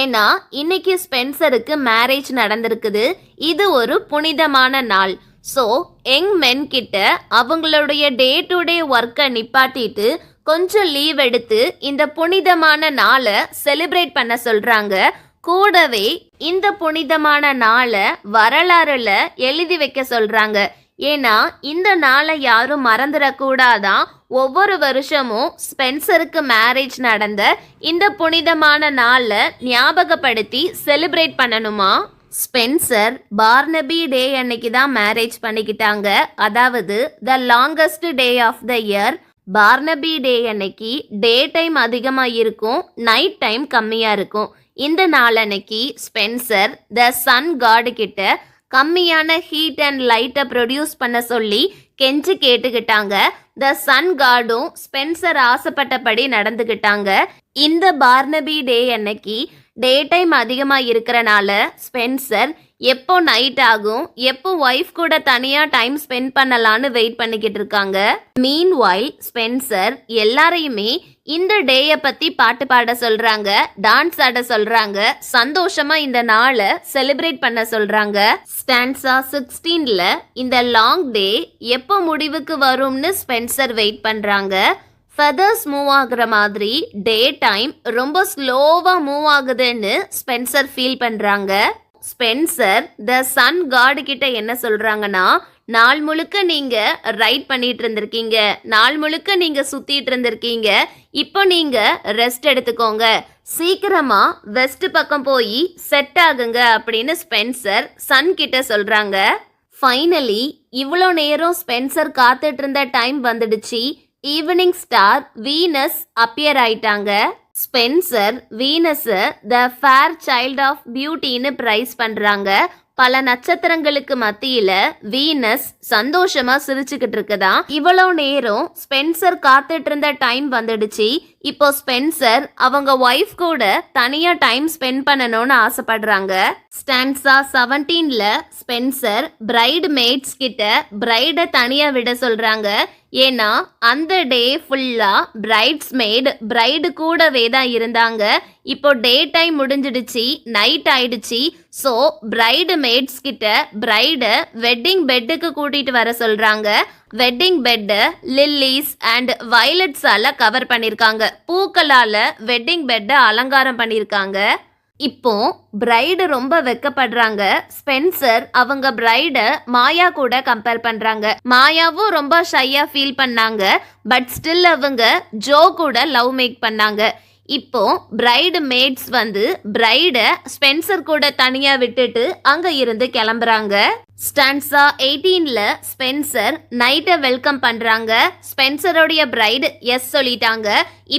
ஏன்னா இன்னைக்கு ஸ்பென்சருக்கு மேரேஜ் நடந்திருக்குது. இது ஒரு புனிதமான நாள். ஸோ யங் மென் கிட்ட அவங்களுடைய டே டு டே ஒர்க்கை நிப்பாட்டிட்டு கொஞ்சம் லீவ் எடுத்து இந்த புனிதமான நாளை செலிப்ரேட் பண்ண சொல்றாங்க. கூடவே இந்த புனிதமான நாளை வரலாறுல எழுதி வைக்க சொல்றாங்க. ஏன்னா இந்த நாளை யாரும் மறந்துடக்கூடாதான். ஒவ்வொரு வருஷமும் ஸ்பென்சருக்கு மேரேஜ் நடந்த இந்த புனிதமான நாளை ஞாபகப்படுத்தி செலிப்ரேட் பண்ணணுமா. ஸ்பென்சர் பார்னபி டே அன்னைக்கு தான் மேரேஜ் பண்ணிக்கிட்டாங்க. அதாவது the longest day of the year. Barnaby day அன்னைக்கு டே டைம் அதிகமாக இருக்கும், நைட் டைம் கம்மியாக இருக்கும். இந்த நாள் அன்னைக்கு ஸ்பென்சர் த சன் காடு கிட்ட கம்மியான ஹீட் அண்ட் லைட்டை ப்ரொடியூஸ் பண்ண சொல்லி கெஞ்சி கேட்டுக்கிட்டாங்க. த சன் காடும் ஸ்பென்சர் ஆசைப்பட்டபடி நடந்துக்கிட்டாங்க. இந்த பார்னபி டே அன்னைக்கு டே டைம் அதிகமா இருக்கறனால ஸ்பென்சர் எப்போ நைட் ஆகும், எப்போ ஒய்ஃப் கூட தனியா டைம் ஸ்பெண்ட் பண்ணலான்னு வெயிட் பண்ணிக்கிட்டு இருக்காங்க. மீன்வைல் ஸ்பென்சர் எல்லாரையுமே இந்த டேயை பத்தி பாட்டு பாட சொல்றாங்க, டான்ஸ் ஆட சொல்றாங்க, சந்தோஷமா இந்த நாளை செலிப்ரேட் பண்ண சொல்றாங்க. ஸ்டான்ஸா 16ல இந்த லாங் டே எப்போ முடிவுக்கு வரும்னு ஸ்பென்சர் வெயிட் பண்றாங்க. ஃபெதர்ஸ் மூவ் ஆகுற மாதிரி டே டைம் ரொம்ப ஸ்லோவா மூவ் ஆகுதுன்னு ஸ்பென்சர் ஃபீல் பண்றாங்க. ஸ்பென்சர் த சன் காட் கிட்ட என்ன சொல்றாங்கன்னா, நாள் முழுக்க நீங்க ரைட் பண்ணிட்டு இருந்திருக்கீங்க, நாள் முழுக்க நீங்க சுத்திட்டு இருந்திருக்கீங்க, இப்போ நீங்க ரெஸ்ட் எடுத்துக்கோங்க, சீக்கிரமா வெஸ்ட் பக்கம் போய் செட் ஆகுங்க அப்படின்னு ஸ்பென்சர் சன் கிட்ட சொல்றாங்க. ஃபைனலி இவ்வளோ நேரம் ஸ்பென்சர் காத்துட்டு இருந்த டைம் வந்துடுச்சு. ஈவினிங் ஸ்டார் வீனஸ் அப்பியர் ஆயிட்டாங்க. ஸ்பென்சர் வீனஸை த ஃபேர் சைல்ட் ஆஃப் பியூட்டின்னு பிரைஸ் பண்றாங்க. பல நட்சத்திரங்களுக்கு மத்தியில வீனஸ் சந்தோஷமா சிரிச்சுக்கிட்டு இருக்குதா. இவ்வளவு நேரம் ஸ்பென்சர் காத்துட்டு இருந்த டைம் வந்துடுச்சு. இப்போ ஸ்பென்சர் அவங்க ஒய்ஃப் கூட தனியா டைம் ஸ்பெண்ட் பண்ணணும்னு ஆசைப்படுறாங்க. ஸ்டான்ஸா 17ல ஸ்பென்சர் பிரைடு மேட்ஸ் கிட்ட பிரைடை தனியா விட சொல்றாங்க. ஏன்னா அந்த டே ஃபுல்லா பிரைட்ஸ் மேட் பிரைடு கூடவே தான் இருந்தாங்க. இப்போ டே டைம் முடிஞ்சிடுச்சு, நைட் ஆயிடுச்சு. ஸோ பிரைடு மேட்ஸ் கிட்ட பிரைடை வெட்டிங் பெட்டுக்கு கூட்டிட்டு வர சொல்றாங்க. வெட்டிங் பெட்டை லில்லிஸ் அண்ட் வயலட்ஸால கவர் பண்ணிருக்காங்க. பூக்களால வெட்டிங் பெட்டை அலங்காரம் பண்ணிருக்காங்க. இப்போ பிரைடு ரொம்ப வெக்கப்படுறாங்க. ஸ்பென்சர் அவங்க பிரைட மாயா கூட கம்பேர் பண்றாங்க. மாயாவும் ரொம்ப ஷையா ஃபீல் பண்ணாங்க. பட் ஸ்டில் அவங்க ஜோ கூட லவ் மேக் பண்ணாங்க. இப்போ பிரைடு மேட்ஸ் வந்து பிரைட ஸ்பென்சர் கூட தனியா விட்டுட்டு அங்க இருந்து கிளம்புறாங்க. ஸ்டான்ஸா 18ல ஸ்பென்சர் நைட்டை வெல்கம் பண்றாங்க. ஸ்பென்சரோடைய பிரைடு எஸ் சொல்லிட்டாங்க.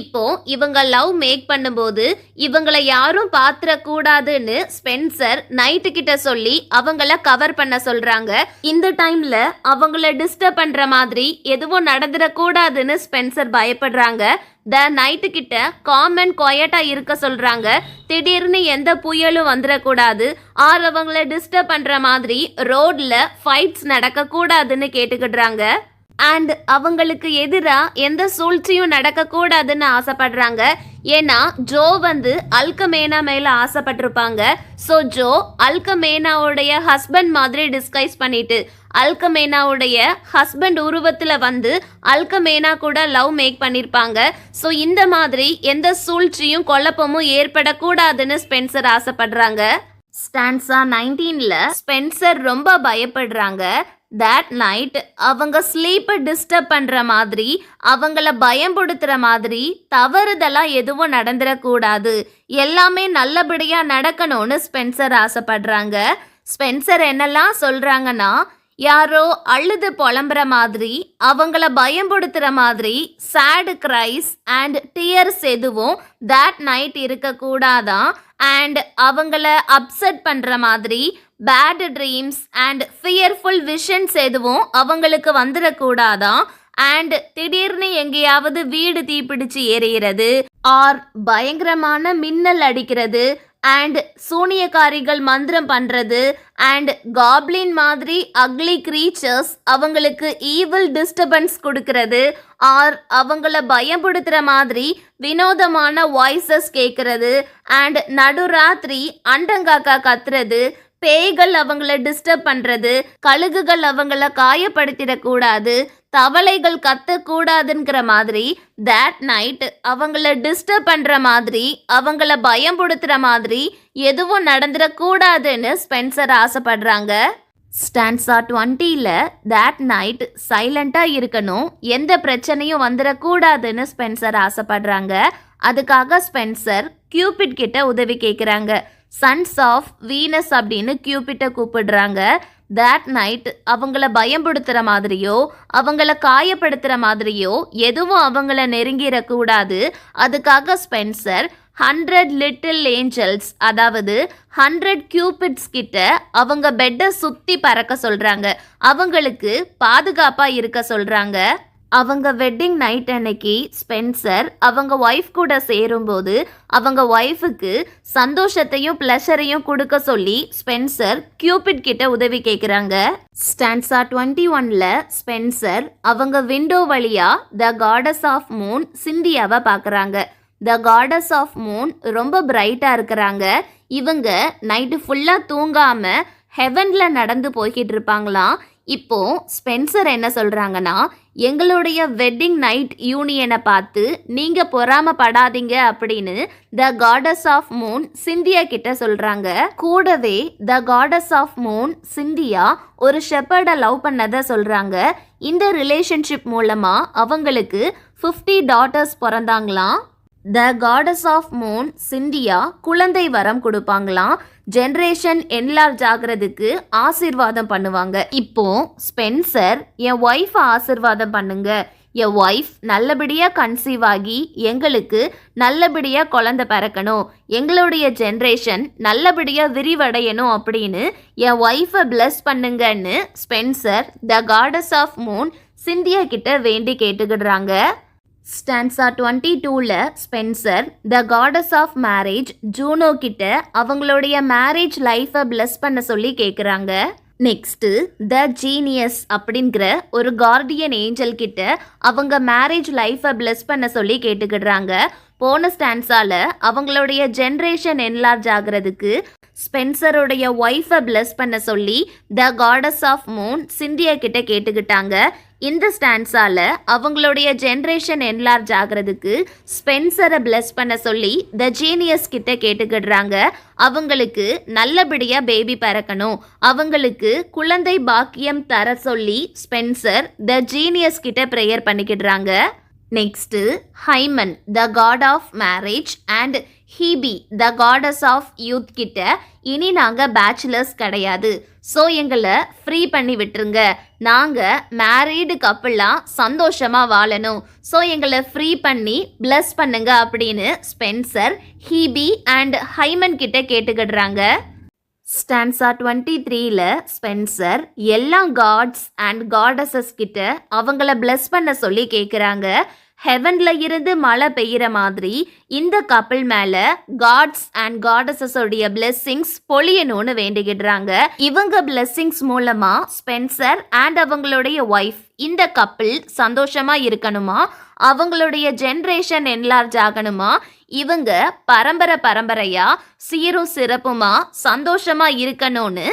இப்போ இவங்க லவ் மேக் பண்ணும்போது இவங்களை யாரும் பாத்திர கூடாதுன்னு ஸ்பென்சர் நைட்டு கிட்ட சொல்லி அவங்கள கவர் பண்ண சொல்றாங்க. இந்த டைம்ல அவங்கள டிஸ்டர்ப் பண்ற மாதிரி எதுவும் நடந்துடக்கூடாதுன்னு ஸ்பென்சர் பயப்படுறாங்க. த நைட்டு கிட்ட காம் அண்ட் குவையட்டா இருக்க சொல்றாங்க. திடீர்னு எந்த புயலும் வந்துடக்கூடாது, ஆர் அவங்கள டிஸ்டர்ப் பண்ற மாதிரி ரோட்ல ஃபைட்ஸ் நடக்க கூடாதுன்னு கேட்டுக்கிடுறாங்க. அண்ட் அவங்களுக்கு எதிரா எந்த சூழ்ச்சியும் நடக்க கூடாதுன்னு ஆசைப்படுறாங்க. ஏன்னா ஜோ வந்து அல்கமேனா மேல ஆசைப்பட்டிருப்பாங்க. ஸோ ஜோ அல்கமேனாவுடைய ஹஸ்பண்ட் மாதிரி டிஸ்கைஸ் பண்ணிட்டு அல்கமேனாவுடைய ஹஸ்பண்ட் உருவத்துல வந்து அல்கமேனா கூட லவ் மேக் பண்ணிருப்பாங்க. ஸோ இந்த மாதிரி எந்த சூழ்ச்சியும் குழப்பமும் ஏற்படக்கூடாதுன்னு ஸ்பென்சர் ஆசைப்படுறாங்க. ஸ்டான்ஸா 19ல ஸ்பென்சர் ரொம்ப பயப்படுறாங்க. that night அவங்க ஸ்லீப்பை டிஸ்டர்ப் பண்ற மாதிரி, அவங்கள பயம்படுத்துற மாதிரி தவறுதலா எதுவும் நடந்துடக்கூடாது, எல்லாமே நல்லபடியா நடக்கணும்னு ஸ்பென்சர் ஆசைப்படுறாங்க. ஸ்பென்சர் என்னெல்லாம் சொல்றாங்கன்னா, யாரோ அழுது புலம்புற மாதிரி, அவங்கள பயம்படுத்துற மாதிரி சேட் கிரைஸ் அண்ட் டியர்ஸ் எதுவும் that night இருக்கக்கூடாதான். அண்ட் அவங்கள அப்செட் பண்ற மாதிரி bad dreams and fearful visions எதுவும் அவங்களுக்கு வந்துடக்கூடாதான். அண்ட் திடீர்னு எங்கேயாவது வீடு தீப்பிடிச்சு எரிகிறது, ஆர் பயங்கரமான மின்னல் அடிக்கிறது, அண்ட் சூனியக்காரிகள் மந்திரம் பண்றது, அண்ட் காப்ளின் மாதிரி அக்லி கிரீச்சர்ஸ் அவங்களுக்கு ஈவில் டிஸ்டர்பன்ஸ் கொடுக்கறது, ஆர் அவங்கள பயப்படுத்துற மாதிரி வினோதமான வாய்ஸஸ் கேட்கறது, அண்ட் நடுராத்திரி அண்டங்காக்கா கத்துறது, பேய்கள் அவங்கள டிஸ்டர்ப் பண்றது, கழுகுகள் அவங்கள காயப்படுத்திடக்கூடாது, தவளைகள் கத்தக்கூடாதுங்கிற மாதிரி that night அவங்கள டிஸ்டர்ப் பண்ற மாதிரி, அவங்கள பயம்படுத்துற மாதிரி எதுவும் நடந்துடக்கூடாதுன்னு ஸ்பென்சர் ஆசைப்படுறாங்க. ஸ்டான்ஸா 20ல that night சைலண்டா இருக்கணும், எந்த பிரச்சனையும் வந்துடக்கூடாதுன்னு ஸ்பென்சர் ஆசைப்படுறாங்க. அதுக்காக ஸ்பென்சர் கியூபிட் கிட்ட உதவி கேட்குறாங்க. சன்ஸ் ஆஃப் வீனஸ் அப்படின்னு கியூபிட்டை கூப்பிடுறாங்க. that night அவங்கள பயம்படுத்துற மாதிரியோ அவங்கள காயப்படுத்துற மாதிரியோ எதுவும் அவங்கள நெருங்கிடக்கூடாது. அதுக்காக ஸ்பென்சர் 100 லிட்டில் ஏஞ்சல்ஸ், அதாவது 100 கியூபிட்ஸ் கிட்ட அவங்க பெட்டை சுத்தி பறக்க சொல்றாங்க. அவங்களுக்கு பாதுகாப்பா இருக்க சொல்றாங்க. அவங்க வெட்டிங் நைட் அன்னைக்கு ஸ்பென்சர் அவங்க ஒய்ஃப் கூட சேரும்போது அவங்க ஒய்ஃபுக்கு சந்தோஷத்தையும் பிளஷரையும் கொடுக்க சொல்லி ஸ்பென்சர் கியூபிட் கிட்ட உதவி கேட்குறாங்க. ஸ்டான்ஸா 21ல ஸ்பென்சர் அவங்க விண்டோ வழியா த காடஸ் ஆஃப் மூன் சிந்தியாவை பார்க்குறாங்க. த காடஸ் ஆஃப் மூன் ரொம்ப பிரைட்டாக இருக்கிறாங்க. இவங்க நைட்டு ஃபுல்லாக தூங்காம ஹெவன்ல நடந்து போய்கிட்டு இருப்பாங்களாம். இப்போ ஸ்பென்சர் என்ன சொல்றாங்கன்னா, எங்களுடைய வெட்டிங் நைட் யூனியனை பார்த்து நீங்க பொறாமப்படாதீங்க அப்படின்னு த காடஸ் ஆஃப் மூன் சிந்தியா கிட்ட சொல்றாங்க. கூடவே த காடஸ் ஆஃப் மூன் சிந்தியா ஒரு ஷெப்பர்டை லவ் பண்ணதை சொல்றாங்க. இந்த ரிலேஷன்ஷிப் மூலமா அவங்களுக்கு 50 டாட்டர்ஸ் பிறந்தாங்களாம். The goddess of moon Cynthia குழந்தை வரம் கொடுப்பாங்களாம். ஜென்ரேஷன் என்லார்ஜ் ஆகிறதுக்கு ஆசீர்வாதம் பண்ணுவாங்க. இப்போ ஸ்பென்சர் என் ஒய்ஃபை ஆசீர்வாதம் பண்ணுங்க, என் ஒய்ஃப் நல்லபடியாக கன்சீவ் ஆகி எங்களுக்கு நல்லபடியாக குழந்தை பிறக்கணும், எங்களுடைய ஜென்ரேஷன் நல்லபடியாக விரிவடையணும் அப்படின்னு என் ஒய்ஃபை பிளஸ் பண்ணுங்கன்னு Spenser the goddess of moon Cynthia கிட்ட வேண்டி கேட்டுக்கிடுறாங்க. ஸ்டான்ஸா 22ல Spenser the goddess of marriage Juno கிட்ட அவங்களுடைய மேரேஜ் லைஃபை பிளஸ் பண்ண சொல்லி கேட்குறாங்க. நெக்ஸ்ட்டு த ஜீனியஸ் அப்படிங்கிற ஒரு கார்டியன் ஏஞ்சல் கிட்ட அவங்க மேரேஜ் லைஃபை பிளஸ் பண்ண சொல்லி கேட்டுக்கிடுறாங்க. போன ஸ்டான்ஸால அவங்களுடைய ஜென்ரேஷன் என்லார்ஜ் ஆகிறதுக்கு ஸ்பென்சருடைய ஒய்ஃபை பிளஸ் பண்ண சொல்லி த காடஸ் ஆஃப் மூன் சிந்தியா கிட்ட கேட்டுக்கிட்டாங்க. இந்த ஸ்டான்ஸால அவங்களுடைய ஜென்ரேஷன் என்லார்ஜ் ஆகிறதுக்கு ஸ்பென்சரை பிளஸ் பண்ண சொல்லி த ஜீனியஸ் கிட்ட கேட்டுக்கிடுறாங்க. அவங்களுக்கு நல்லபடியாக பேபி பிறக்கணும், அவங்களுக்கு குழந்தை பாக்கியம் தர சொல்லி ஸ்பென்சர் த ஜீனியஸ் கிட்ட ப்ரேயர் பண்ணிக்கிடுறாங்க. Next Hymen the god of marriage and Hebe the goddess of youth கிட்ட இனி நாங்கள் பேச்சுலர்ஸ் கிடையாது, ஸோ எங்களை ஃப்ரீ பண்ணி விட்டுருங்க, நாங்கள் மேரீடு கப்பிளாக சந்தோஷமாக வாழணும், ஸோ எங்களை ஃப்ரீ பண்ணி பிளஸ் பண்ணுங்க அப்படின்னு ஸ்பென்சர் ஹீபி அண்ட் ஹைமன் கிட்ட கேட்டுக்கிடுறாங்க. ஸ்டான்ஸா 23ல ஸ்பென்சர் எல்லா காட்ஸ் அண்ட் காடஸஸ் கிட்ட அவங்கள பிளஸ் பண்ண சொல்லி கேட்குறாங்க. ஹெவன்ல இருந்து மழை பெய்கிற மாதிரி இந்த கப்பிள் மேல காட்ஸ் அண்ட் காடஸஸோடைய பிளெஸ்ஸிங்ஸ் பொழியணும்னு வேண்டிக்கிடுறாங்க. இவங்க பிளெஸ்ஸிங்ஸ் மூலமா ஸ்பென்சர் அண்ட் அவங்களுடைய ஒய்ஃப் இந்த கப்பிள் சந்தோஷமா இருக்கணுமா, அவங்களுடைய ஜென்ரேஷன் என்லார்ஜ் ஆகணுமா, இவங்க பரம்பரையா சீரும் சிறப்புமா சந்தோஷமா இருக்கணும்னு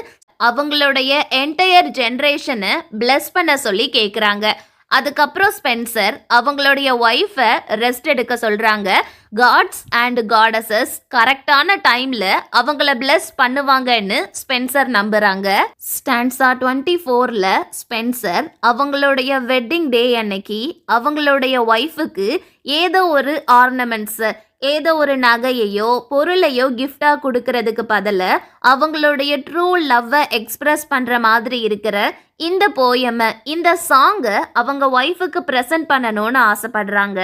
அவங்களுடைய என்டையர் ஜென்ரேஷனை பிளஸ் பண்ண சொல்லி கேட்குறாங்க. அதுக்கப்புறம் ஸ்பென்சர் அவங்களுடைய ஒய்ஃபை ரெஸ்ட் எடுக்க சொல்கிறாங்க. காட்ஸ் அண்ட் காடஸஸ் கரெக்டான டைமில் அவங்கள பிளஸ் பண்ணுவாங்கன்னு ஸ்பென்சர் நம்புகிறாங்க. ஸ்டான்ஸா 24ல ஸ்பென்சர் அவங்களுடைய வெட்டிங் டே அன்னைக்கு அவங்களுடைய ஒய்ஃபுக்கு ஏதோ ஒரு ஆர்னமெண்ட்ஸை, ஏதோ ஒரு நகையையோ பொருளையோ கிஃப்டாக கொடுக்கறதுக்கு பதிலாக அவங்களுடைய ட்ரூ லவ்வை எக்ஸ்பிரஸ் பண்ணுற மாதிரி இருக்கிற இந்த போயமை, இந்த சாங்கை அவங்க ஒய்ஃபுக்கு ப்ரெசென்ட் பண்ணணும்னு ஆசைப்படுறாங்க.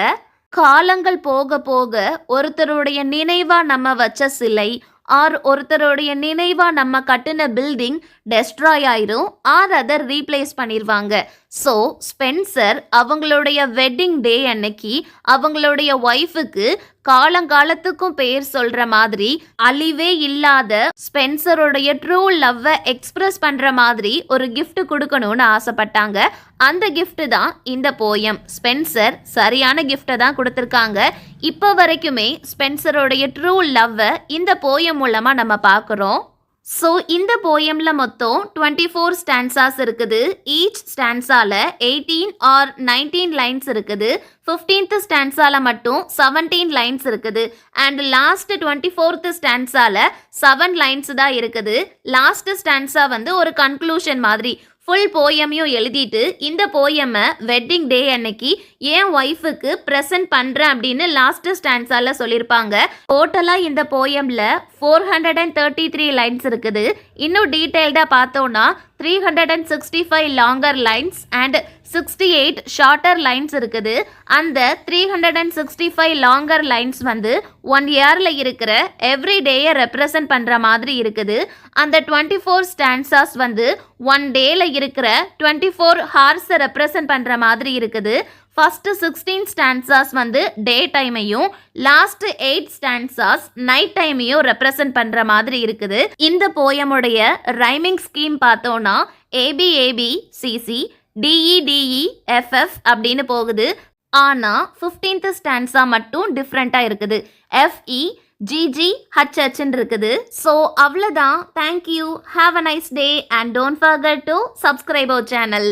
காலங்கள் போக போக ஒருத்தருடைய நினைவா நம்ம வச்ச சிலை ஆர் ஒருத்தருடைய நினைவா நம்ம கட்டின பில்டிங் டெஸ்ட்ராய் ஆயிரும் ஆர் அதை ரீப்ளேஸ் பண்ணிடுவாங்க. ஸோ ஸ்பென்சர் அவங்களுடைய வெட்டிங் டே அன்னைக்கு அவங்களுடைய ஒய்ஃபுக்கு காலங்காலத்துக்கும் பேர் சொல்ற மாதிரி அழிவே இல்லாத ஸ்பென்சருடைய ட்ரூ லவ்வை எக்ஸ்பிரஸ் பண்ற மாதிரி ஒரு கிஃப்ட் கொடுக்கணும்னு ஆசைப்பட்டாங்க. அந்த கிஃப்ட் தான் இந்த போயம். ஸ்பென்சர் சரியான கிஃப்டை தான் கொடுத்துருக்காங்க. இப்போ வரைக்குமே ஸ்பென்சருடைய ட்ரூ லவ்வை இந்த போயம் மூலமா நம்ம பார்க்குறோம். ஸோ இந்த போயமில் மொத்தம் 24 ஸ்டான்ஸாஸ் இருக்குது. ஈச் ஸ்டான்ஸால 18 ஆர் 19 லைன்ஸ் இருக்குது. 15th ஸ்டான்ஸால மட்டும் 17 லைன்ஸ் இருக்குது. அண்ட் லாஸ்ட் 24th ஸ்டான்ஸால 7 லைன்ஸ் தான் இருக்குது. லாஸ்ட் ஸ்டான்ஸா வந்து ஒரு கன்க்ளூஷன் மாதிரி ஃபுல் போயமையும் எழுதிட்டு இந்த போயமை வெட்டிங் டே அன்னைக்கு என் ஒய்ஃபுக்கு ப்ரெசென்ட் பண்ணுறேன் அப்படின்னு லாஸ்ட் ஸ்டான்ஸால சொல்லியிருப்பாங்க. டோட்டலாக இந்த போயமில் 433 லைன்ஸ் இருக்குது. இன்னும் டீட்டெயில்டாக பார்த்தோன்னா 365 longer lines and 68 shorter lines இருக்குது. அந்த 365 லாங்கர் லைன்ஸ் வந்து 1 இயரில் இருக்கிற எவ்ரி டேயை ரெப்ரசன்ட் பண்ணுற மாதிரி இருக்குது. அந்த 24 ஸ்டான்ஸாஸ் வந்து 1 டேயில் இருக்கிற 24 ஹார்ஸை ரெப்ரசன்ட் பண்ணுற மாதிரி இருக்குது. ஃபர்ஸ்ட் 16 ஸ்டான்சாஸ் வந்து டே டைமையும் லாஸ்ட் 8 ஸ்டான்சாஸ் நைட் டைமையும் ரெப்ரசன்ட் பண்ற மாதிரி இருக்குது. இந்த போயமுடைய ரைமிங் ஸ்கீம் பார்த்தோம்னா ஏபிஏபி சிசி டிஇடிஇ எஃப்எஃப் அப்படின்னு போகுது. ஆனா 15th ஸ்டான்ஸா மட்டும் டிஃப்ரெண்டா இருக்குது. எஃப்இ ஜிஜி ஹச்ஹெச்ன்னு இருக்குது. ஸோ அவ்வளோதான். Thank you. Have a nice day and don't forget to subscribe our channel.